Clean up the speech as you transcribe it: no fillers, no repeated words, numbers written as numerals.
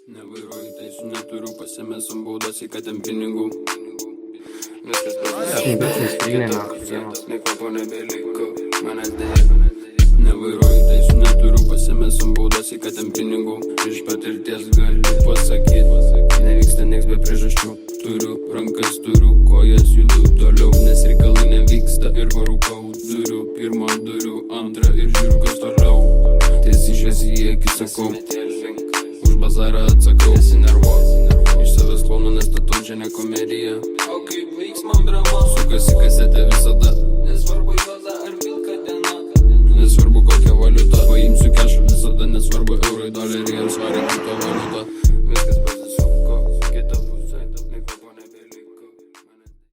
Nevairuoju teisų neturiu, pasimėsom baudas į katėm pinigų. Viskas pasisakė, mikropo nebeliko, manęs dėja. Nevairuoju teisų neturiu, pasimėsom baudas į katėm pinigų. Iš patirties galiu pasakyti, nevyksta nieks be priežasčių. Turiu rankas, turiu kojas, judu toliau, nes reikalai nevyksta. Ir parūkau duriu, pirmą duriu, antrą ir žiūriu kas toliau. Tiesiai šviesiai į akis sakau, už bazarą atsakau, iš savęs klounu nestatau, čia ne komedija. O kaip vyks man drama, sukasi kasetė visada, nesvarbu juoda ar pilka diena, nesvarbu kokia valiuta, paimsiu kešą visada, nesvarbu eurai, doleriai ar svarai kito.